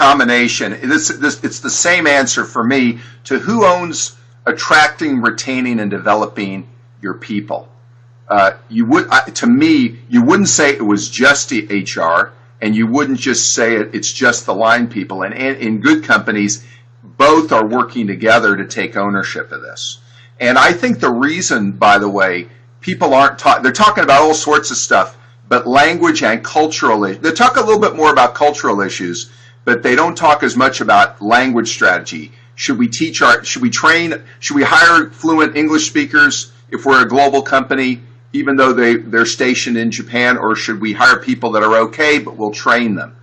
combination. It's the same answer for me to who owns attracting, retaining, and developing your people. To me, you wouldn't say it was just the HR, and you wouldn't just say it's just the line people. And in good companies, both are working together to take ownership of this. And I think the reason, by the way, people aren't they're talking about all sorts of stuff, but language and cultural issues. They talk a little bit more about cultural issues, but they don't talk as much about language strategy. Should we hire fluent English speakers if we're a global company, even though they're stationed in Japan, or should we hire people that are okay, but we'll train them?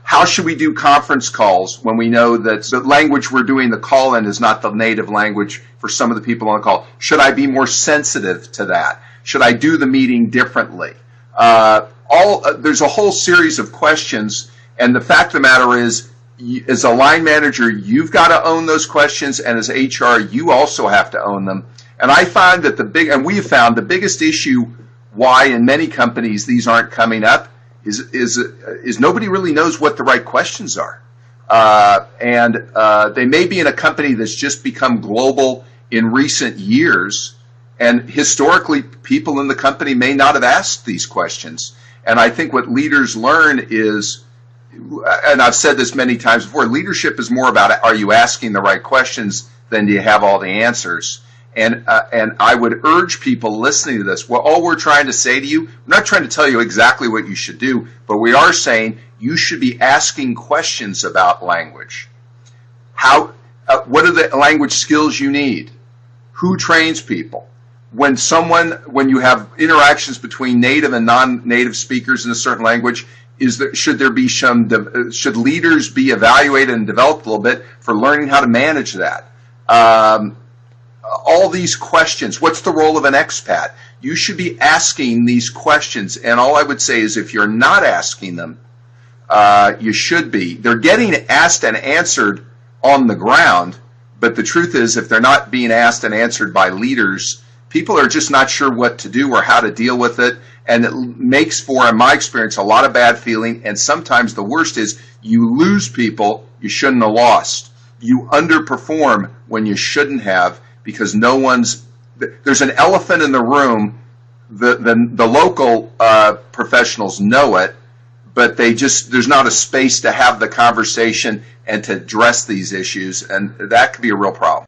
How should we do conference calls when we know that the language we're doing the call in is not the native language for some of the people on the call? Should I be more sensitive to that? Should I do the meeting differently? There's a whole series of questions, and the fact of the matter is, as a line manager, you've got to own those questions, and as HR, you also have to own them. And I find that we have found the biggest issue why in many companies these aren't coming up is nobody really knows what the right questions are. They may be in a company that's just become global in recent years, and historically people in the company may not have asked these questions. And I think what leaders learn is, and I've said this many times before, leadership is more about are you asking the right questions than do you have all the answers. And I would urge people listening to this, all we're trying to say to you, we're not trying to tell you exactly what you should do, but we are saying you should be asking questions about language. What are the language skills you need? Who trains people? When you have interactions between native and non-native speakers in a certain language, should leaders be evaluated and developed a little bit for learning how to manage that? All these questions. What's the role of an expat? You should be asking these questions, and all I would say is if you're not asking them, you should be. They're getting asked and answered on the ground, but the truth is if they're not being asked and answered by leaders, people are just not sure what to do or how to deal with it, and it makes for, in my experience, a lot of bad feeling, and sometimes the worst is you lose people you shouldn't have lost. You underperform when you shouldn't have, because there's an elephant in the room. The local professionals know it, but there's not a space to have the conversation and to address these issues, and that could be a real problem.